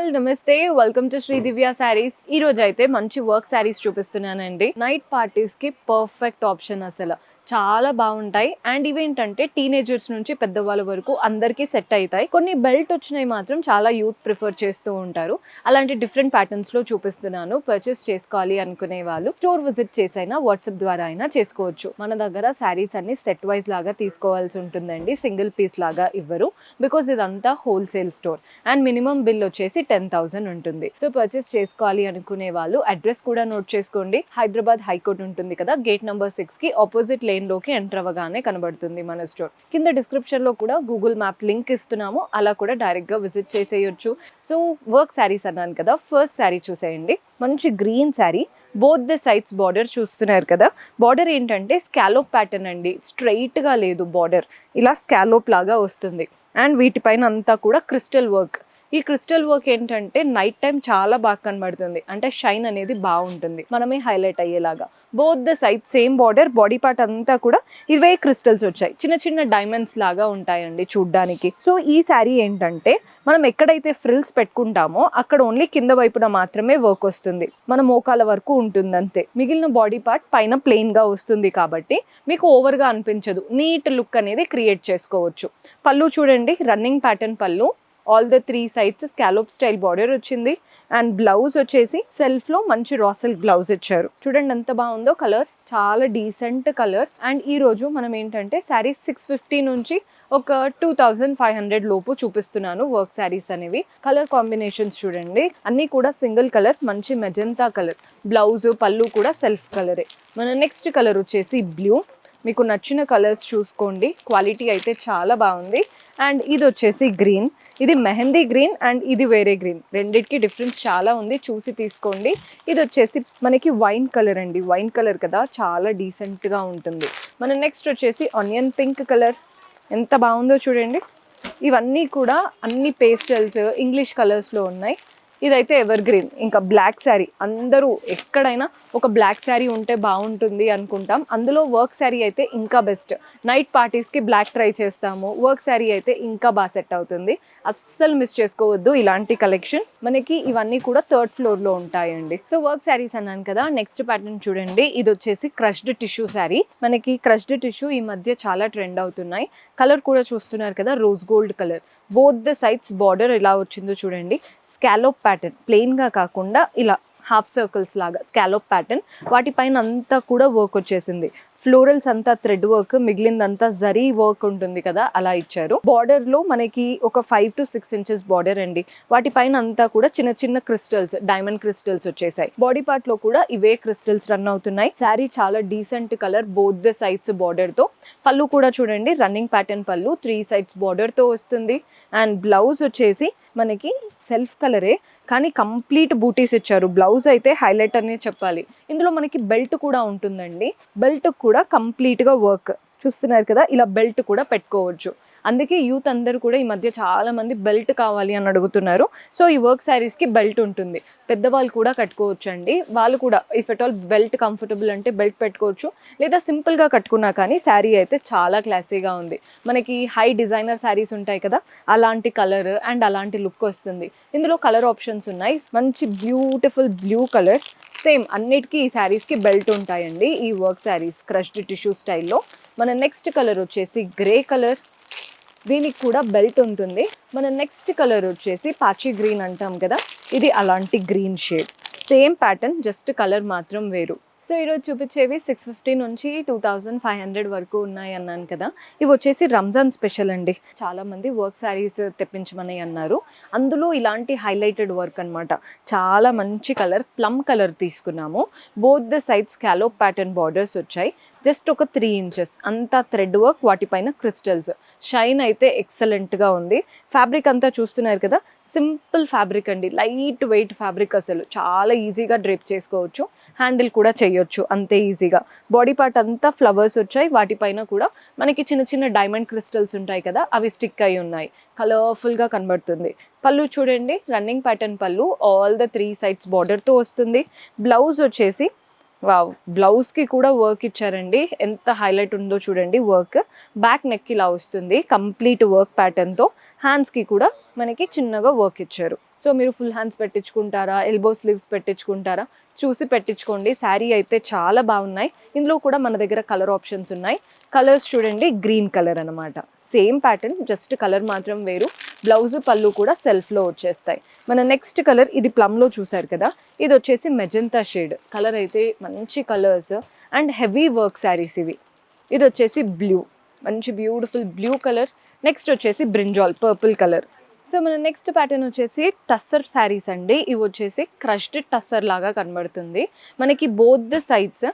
All నమస్తే, welcome to Shri దివ్య శారీస్. ఈ రోజు అయితే మంచి వర్క్ శారీస్ చూపిస్తున్నానండి. నైట్ పార్టీస్ కి పర్ఫెక్ట్ ఆప్షన్, అసలు చాలా బాగుంటాయి. అండ్ ఇవేంటంటే టీనేజర్స్ నుంచి పెద్దవాళ్ళ వరకు అందరికీ సెట్ అవుతాయి. కొన్ని బెల్ట్ వచ్చినాయి మాత్రం చాలా యూత్ ప్రిఫర్ చేస్తూ ఉంటారు. అలాంటి డిఫరెంట్ ప్యాటర్న్స్ లో చూపిస్తున్నాను. పర్చేస్ చేసుకోవాలి అనుకునే వాళ్ళు స్టోర్ విజిట్ చేసైనా వాట్సాప్ ద్వారా అయినా చేసుకోవచ్చు. మన దగ్గర శారీస్ అన్ని సెట్ వైజ్ లాగా తీసుకోవాల్సి ఉంటుందండి, సింగిల్ పీస్ లాగా ఇవ్వరు. బికాజ్ ఇదంతా wholesale store and minimum bill వచ్చేసి 10,000 ఉంటుంది. సో పర్చేస్ చేసుకోవాలి అనుకునే వాళ్ళు అడ్రస్ కూడా నోట్ చేసుకోండి. హైదరాబాద్ హైకోర్ట్ ఉంటుంది కదా, గేట్ నెంబర్ 6 కి ఆపోజిట్ లేన్ లోకి ఎంటర్ అవ్వగానే కనబడుతుంది మన స్టోర్. కింద డిస్క్రిప్షన్ లో కూడా గూగుల్ మ్యాప్ లింక్ ఇస్తున్నాము, అలా కూడా డైరెక్ట్ గా విజిట్ చేసేయొచ్చు. సో వర్క్ శారీస్ అన్నాను కదా, ఫస్ట్ శారీ చూసేయండి. మంచి green sari, both the sides border చూస్తున్నారు కదా. బార్డర్ ఏంటంటే స్కాలోప్ ప్యాటర్న్ అండి, స్ట్రైట్ గా లేదు బార్డర్, ఇలా స్కాలోప్ లాగా వస్తుంది. అండ్ వీటిపైన అంతా కూడా క్రిస్టల్ వర్క్. ఈ క్రిస్టల్ వర్క్ ఏంటంటే నైట్ టైం చాలా బాగా కనబడుతుంది, అంటే షైన్ అనేది బాగుంటుంది, మనమే హైలైట్ అయ్యేలాగా. Both the side same border, body part అంతా కూడా ఇవే క్రిస్టల్స్ వచ్చాయి, చిన్న చిన్న డైమండ్స్ లాగా ఉంటాయండి చూడ్డానికి. సో ఈ శారీ ఏంటంటే మనం ఎక్కడైతే ఫ్రిల్స్ పెట్టుకుంటామో అక్కడ ఓన్లీ కింద వైపున మాత్రమే వర్క్ వస్తుంది, మన మోకాల వరకు ఉంటుంది అంతే. మిగిలిన బాడీ పార్ట్ పైన ప్లెయిన్ గా వస్తుంది కాబట్టి మీకు ఓవర్ గా అనిపించదు, నీట్ లుక్ అనేది క్రియేట్ చేసుకోవచ్చు. పళ్ళు చూడండి, రన్నింగ్ ప్యాటర్న్ పళ్ళు, all the 3 sides scallop style border వచ్చింది. అండ్ బ్లౌజ్ వచ్చేసి సెల్ఫ్ లో మంచి రాసెల్ బ్లౌజ్ ఇచ్చారు. చూడండి ఎంత బాగుందో, కలర్ చాలా డీసెంట్ కలర్. అండ్ ఈ రోజు మనం ఏంటంటే శారీస్ 650 నుంచి ఒక 2500 లోపు చూపిస్తున్నాను వర్క్ శారీస్ అనేవి. కలర్ కాంబినేషన్స్ చూడండి, అన్ని కూడా సింగిల్ కలర్, మంచి మెజెంతా కలర్. బ్లౌజ్ పళ్ళు కూడా సెల్ఫ్ కలరే. మన నెక్స్ట్ కలర్ వచ్చేసి బ్లూ. మీకు నచ్చిన కలర్స్ చూసుకోండి, క్వాలిటీ అయితే చాలా బాగుంది. అండ్ ఇది వచ్చేసి గ్రీన్, ఇది మెహందీ గ్రీన్ అండ్ ఇది వేరే గ్రీన్, రెండిటికి డిఫరెన్స్ చాలా ఉంది, చూసి తీసుకోండి. ఇది వచ్చేసి మనకి వైన్ కలర్ అండి, వైన్ కలర్ కదా, చాలా డీసెంట్గా ఉంటుంది. మన నెక్స్ట్ వచ్చేసి ఆనియన్ పింక్ కలర్, ఎంత బాగుందో చూడండి. ఇవన్నీ కూడా అన్ని పేస్టల్స్ ఇంగ్లీష్ కలర్స్లో ఉన్నాయి. ఇదైతే ఎవర్ గ్రీన్. ఇంకా బ్లాక్ శారీ, అందరూ ఎక్కడైనా ఒక బ్లాక్ శారీ ఉంటే బాగుంటుంది అనుకుంటాం, అందులో వర్క్ శారీ అయితే ఇంకా బెస్ట్. నైట్ పార్టీస్కి బ్లాక్ ట్రై చేస్తాము, వర్క్ శారీ అయితే ఇంకా బాగా సెట్ అవుతుంది. అస్సలు మిస్ చేసుకోవద్దు ఇలాంటి కలెక్షన్. మనకి ఇవన్నీ కూడా 3rd ఫ్లోర్లో ఉంటాయండి. సో వర్క్ శారీస్ అన్నాను కదా, నెక్స్ట్ ప్యాటర్న్ చూడండి. ఇది వచ్చేసి క్రష్డ్ టిష్యూ శారీ. మనకి క్రష్డ్ టిష్యూ ఈ మధ్య చాలా ట్రెండ్ అవుతున్నాయి. కలర్ కూడా చూస్తున్నారు కదా, rose gold colour. Both the sides border ఎలా వచ్చిందో చూడండి, స్కాలోప్ ప్యాటర్న్, ప్లెయిన్గా కాకుండా ఇలా హాఫ్ సర్కిల్స్ లాగా స్కాలోప్ ప్యాటర్న్. వాటిపైన అంతా కూడా వర్క్ వచ్చేసింది, ఫ్లోరల్స్ అంతా థ్రెడ్ వర్క్, మిగిలిందంతా జరీ వర్క్ ఉంటుంది కదా, అలా ఇచ్చారు. బార్డర్ లో మనకి ఒక 5 to 6 ఇంచెస్ బార్డర్ అండి. వాటిపైన అంతా కూడా చిన్న చిన్న క్రిస్టల్స్, డైమండ్ క్రిస్టల్స్ వచ్చేసాయి. బాడీ పార్ట్ లో కూడా ఇవే క్రిస్టల్స్ రన్ అవుతున్నాయి. శారీ చాలా decent colour, both the sides border తో. పళ్ళు కూడా చూడండి, రన్నింగ్ ప్యాటర్న్ పళ్ళు, 3 సైడ్స్ బార్డర్ తో వస్తుంది. అండ్ బ్లౌజ్ వచ్చేసి మనకి సెల్ఫ్ కలరే కానీ కంప్లీట్ బూటీస్ ఇచ్చారు. బ్లౌజ్ అయితే హైలైట్ అనే చెప్పాలి. ఇందులో మనకి బెల్ట్ కూడా ఉంటుందండి, బెల్ట్ కూడా కంప్లీట్గా వర్క్ చూస్తున్నారు కదా, ఇలా బెల్ట్ కూడా పెట్టుకోవచ్చు. అందుకే యూత్ అందరూ కూడా ఈ మధ్య చాలా మంది బెల్ట్ కావాలి అని అడుగుతున్నారు. సో ఈ వర్క్ శారీస్కి బెల్ట్ ఉంటుంది, పెద్దవాళ్ళు కూడా కట్టుకోవచ్చు అండి. వాళ్ళు కూడా if at all belt comfortable అంటే బెల్ట్ పెట్టుకోవచ్చు, లేదా సింపుల్గా కట్టుకున్నా కానీ శారీ అయితే చాలా క్లాసీగా ఉంది. మనకి హై డిజైనర్ శారీస్ ఉంటాయి కదా, అలాంటి కలర్ అండ్ అలాంటి లుక్ వస్తుంది. ఇందులో కలర్ ఆప్షన్స్ ఉన్నాయి, మంచి బ్యూటిఫుల్ బ్లూ కలర్. సేమ్ అన్నిటికీ ఈ శారీస్కి బెల్ట్ ఉంటాయండి, ఈ వర్క్ శారీస్ క్రష్డ్ టిష్యూ స్టైల్లో. మన నెక్స్ట్ కలర్ వచ్చేసి గ్రే కలర్, దీనికి కూడా బెల్ట్ ఉంటుంది. మన నెక్స్ట్ కలర్ వచ్చేసి పాచి గ్రీన్ అంటాం కదా, ఇది అలాంటి green shade, same pattern, just colour మాత్రం వేరు. సో ఈరోజు చూపించేవి 650 నుంచి 2500 వరకు ఉన్నాయి అన్నాను కదా. ఇవి వచ్చేసి రంజాన్ స్పెషల్ అండి, చాలా మంది వర్క్ శారీస్ తెప్పించమని అన్నారు. అందులో ఇలాంటి హైలైటెడ్ వర్క్ అనమాట, చాలా మంచి కలర్, ప్లమ్ కలర్ తీసుకున్నాము. Both the sides scallop pattern borders వచ్చాయి, జస్ట్ ఒక 3 ఇంచెస్ అంతా థ్రెడ్ వర్క్, వాటిపైన క్రిస్టల్స్. షైన్ అయితే ఎక్సలెంట్గా ఉంది. ఫ్యాబ్రిక్ అంతా చూస్తున్నారు కదా, సింపుల్ ఫ్యాబ్రిక్ అండి, లైట్ వెయిట్ ఫ్యాబ్రిక్, అసలు చాలా ఈజీగా డ్రేప్ చేసుకోవచ్చు, హ్యాండిల్ కూడా చేయొచ్చు అంతే ఈజీగా. బాడీ పార్ట్ అంతా ఫ్లవర్స్ వచ్చాయి, వాటిపైన కూడా మనకి చిన్న చిన్న డైమండ్ క్రిస్టల్స్ ఉంటాయి కదా, అవి స్టిక్ అయి ఉన్నాయి, కలర్ఫుల్గా కనబడుతుంది. పళ్ళు చూడండి, రన్నింగ్ ప్యాటర్న్ పళ్ళు, ఆల్ ద 3 సైడ్స్ బార్డర్తో వస్తుంది. బ్లౌజ్ వచ్చేసి వావ్, బ్లౌజ్కి కూడా వర్క్ ఇచ్చారండి, ఎంత హైలైట్ ఉందో చూడండి వర్క్. బ్యాక్ నెక్ ఇలా వస్తుంది కంప్లీట్ వర్క్ ప్యాటర్న్తో, హ్యాండ్స్కి కూడా మనకి చిన్నగా వర్క్ ఇచ్చారు. సో మీరు ఫుల్ హ్యాండ్స్ పెట్టించుకుంటారా, ఎల్బో స్లీవ్స్ పెట్టించుకుంటారా, చూసి పెట్టించుకోండి. శారీ అయితే చాలా బాగున్నాయి. ఇందులో కూడా మన దగ్గర కలర్ ఆప్షన్స్ ఉన్నాయి. కలర్స్ చూడండి, గ్రీన్ కలర్ అనమాట. సేమ్ ప్యాటర్న్, జస్ట్ కలర్ మాత్రం వేరు. బ్లౌజ్ పళ్ళు కూడా సెల్ఫ్లో వచ్చేస్తాయి. మన నెక్స్ట్ కలర్ ఇది ప్లమ్లో చూసారు కదా, ఇది వచ్చేసి మెజంతా షేడ్. కలర్ అయితే మంచి colours and heavy work saris ఇవి. ఇది వచ్చేసి బ్లూ, మంచి బ్యూటిఫుల్ బ్లూ కలర్. నెక్స్ట్ వచ్చేసి బ్రింజాల్ పర్పుల్ కలర్. సో మన నెక్స్ట్ ప్యాటర్న్ వచ్చేసి టస్సర్ శారీస్ అండి. ఇవి వచ్చేసి క్రష్డ్ టస్సర్ లాగా కనబడుతుంది. మనకి both the sides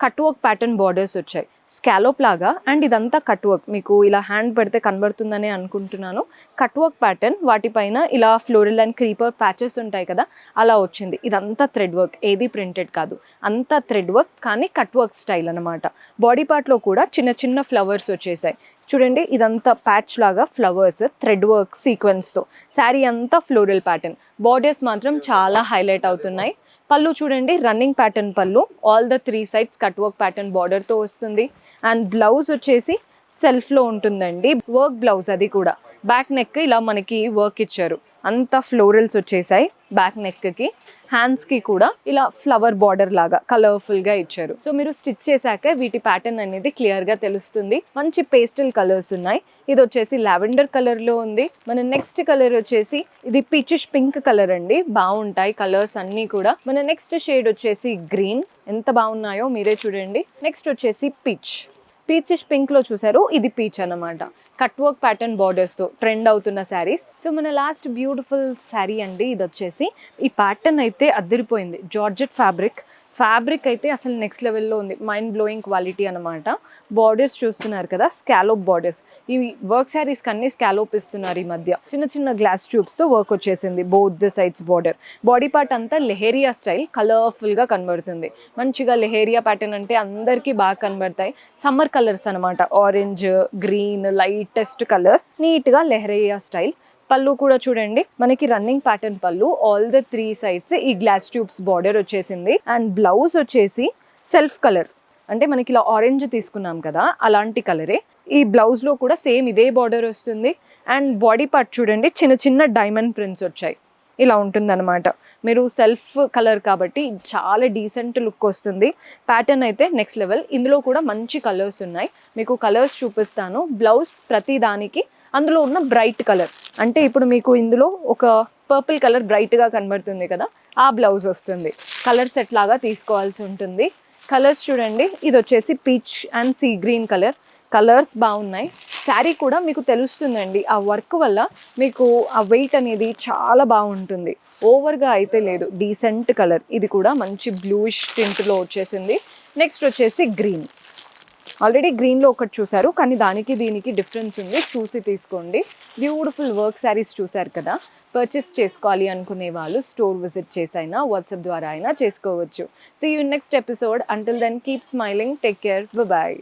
cut work pattern borders వచ్చాయి, స్కాలోప్ లాగా. అండ్ ఇదంతా కట్ వర్క్, మీకు ఇలా హ్యాండ్ పెడితే కనబడుతుందని అనుకుంటున్నాను. కట్ వర్క్ ప్యాటర్న్, వాటిపైన ఇలా ఫ్లోరల్ అండ్ క్రీపర్ ప్యాచెస్ ఉంటాయి కదా, అలా వచ్చింది. ఇదంతా థ్రెడ్ వర్క్, ఏది ప్రింటెడ్ కాదు, అంతా థ్రెడ్ వర్క్ కానీ కట్ వర్క్ స్టైల్ అనమాట. బాడీ పార్ట్లో కూడా చిన్న చిన్న ఫ్లవర్స్ వచ్చేసాయి చూడండి. ఇదంతా ప్యాచ్ లాగా ఫ్లవర్స్ థ్రెడ్ వర్క్ సీక్వెన్స్తో. శారీ అంతా ఫ్లోరల్ ప్యాటర్న్. బార్డర్స్ మాత్రం చాలా హైలైట్ అవుతున్నాయి. పళ్ళు చూడండి, రన్నింగ్ ప్యాటర్న్ పళ్ళు. All the 3 sides cut work pattern బార్డర్తో వస్తుంది. అండ్ బ్లౌజ్ వచ్చేసి సెల్ఫ్లో ఉంటుందండి, వర్క్ బ్లౌజ్. అది కూడా బ్యాక్ నెక్ ఇలా మనకి వర్క్ ఇచ్చారు, అంతా ఫ్లోరల్స్ వచ్చేసాయి బ్యాక్ నెక్కి. హ్యాండ్స్కి కూడా ఇలా ఫ్లవర్ బార్డర్ లాగా కలర్ఫుల్గా ఇచ్చారు. సో మీరు స్టిచ్ చేశాక వీటి ప్యాటర్న్ అనేది క్లియర్గా తెలుస్తుంది. మంచి పేస్టల్ కలర్స్ ఉన్నాయి. ఇది వచ్చేసి లావెండర్ కలర్లో ఉంది. మన నెక్స్ట్ కలర్ వచ్చేసి ఇది పీచిష్ పింక్ కలర్ అండి. బాగుంటాయి కలర్స్ అన్నీ కూడా. మన నెక్స్ట్ షేడ్ వచ్చేసి గ్రీన్, ఎంత బాగున్నాయో మీరే చూడండి. నెక్స్ట్ వచ్చేసి పీచిష్ పింక్లో చూసారు, ఇది పీచ్ అనమాట. కట్ వర్క్ ప్యాటర్న్ బార్డర్స్తో ట్రెండ్ అవుతున్న శారీస్. సో మన లాస్ట్ బ్యూటిఫుల్ శారీ అండి. ఇది వచ్చేసి ఈ ప్యాటర్న్ అయితే అదిరిపోయింది. జార్జెట్ ఫ్యాబ్రిక్ అయితే అసలు నెక్స్ట్ లెవెల్లో ఉంది. మైండ్ బ్లోయింగ్ క్వాలిటీ అనమాట. బార్డర్స్ చూస్తున్నారు కదా, స్కాలోప్ బార్డర్స్. ఈ వర్క్ శారీస్కి అన్ని స్కాలోప్ ఇస్తున్నారు ఈ మధ్య. చిన్న చిన్న గ్లాస్ ట్యూబ్స్తో వర్క్ వచ్చేసింది both the sides border. Body part అంతా లెహేరియా స్టైల్, కలర్ఫుల్గా కనబడుతుంది. మంచిగా లెహేరియా ప్యాటర్న్ అంటే అందరికీ బాగా కనబడతాయి. సమ్మర్ కలర్స్ అనమాట, ఆరెంజ్, గ్రీన్, లైటెస్ట్ కలర్స్, నీట్గా లెహేరియా స్టైల్. పళ్ళు కూడా చూడండి, మనకి రన్నింగ్ ప్యాటర్న్ పళ్ళు. ఆల్ ద 3 సైడ్స్ ఈ గ్లాస్ ట్యూబ్స్ బార్డర్ వచ్చేసింది. అండ్ బ్లౌజ్ వచ్చేసి సెల్ఫ్ కలర్, అంటే మనకి ఇలా ఆరెంజ్ తీసుకున్నాం కదా, అలాంటి కలరే. ఈ బ్లౌజ్లో కూడా సేమ్ ఇదే బార్డర్ వస్తుంది. అండ్ బాడీ పార్ట్ చూడండి, చిన్న చిన్న డైమండ్ ప్రింట్స్ వచ్చాయి. ఇలా ఉంటుందన్నమాట. మీరు సెల్ఫ్ కలర్ కాబట్టి చాలా డీసెంట్ లుక్ వస్తుంది. ప్యాటర్న్ అయితే నెక్స్ట్ లెవెల్. ఇందులో కూడా మంచి కలర్స్ ఉన్నాయి, మీకు కలర్స్ చూపిస్తాను. బ్లౌజ్ ప్రతి దానికి అందులో ఉన్న బ్రైట్ కలర్, అంటే ఇప్పుడు మీకు ఇందులో ఒక పర్పుల్ కలర్ బ్రైట్గా కనబడుతుంది కదా, ఆ బ్లౌజ్ వస్తుంది. కలర్ సెట్ లాగా తీసుకోవాల్సి ఉంటుంది. కలర్స్ చూడండి, ఇది వచ్చేసి peach and sea green colour. Colours బాగున్నాయి. శారీ కూడా మీకు తెలుస్తుందండి, ఆ వర్క్ వల్ల మీకు ఆ వెయిట్ అనేది చాలా బాగుంటుంది. ఓవర్గా అయితే లేదు, డీసెంట్ కలర్. ఇది కూడా మంచి బ్లూయిష్ టింట్లో వచ్చేసింది. నెక్స్ట్ వచ్చేసి గ్రీన్. ఆల్రెడీ గ్రీన్లో ఒకటి చూసారు, కానీ దానికి దీనికి డిఫరెన్స్ ఉంది, చూసి తీసుకోండి. బ్యూటిఫుల్ వర్క్ శారీస్ చూసారు కదా, పర్చేస్ చేసుకోవాలి అనుకునే వాళ్ళు స్టోర్ విజిట్ చేసైనా వాట్సాప్ ద్వారా అయినా చేసుకోవచ్చు. See you next episode. Until then keep smiling, take care, bye.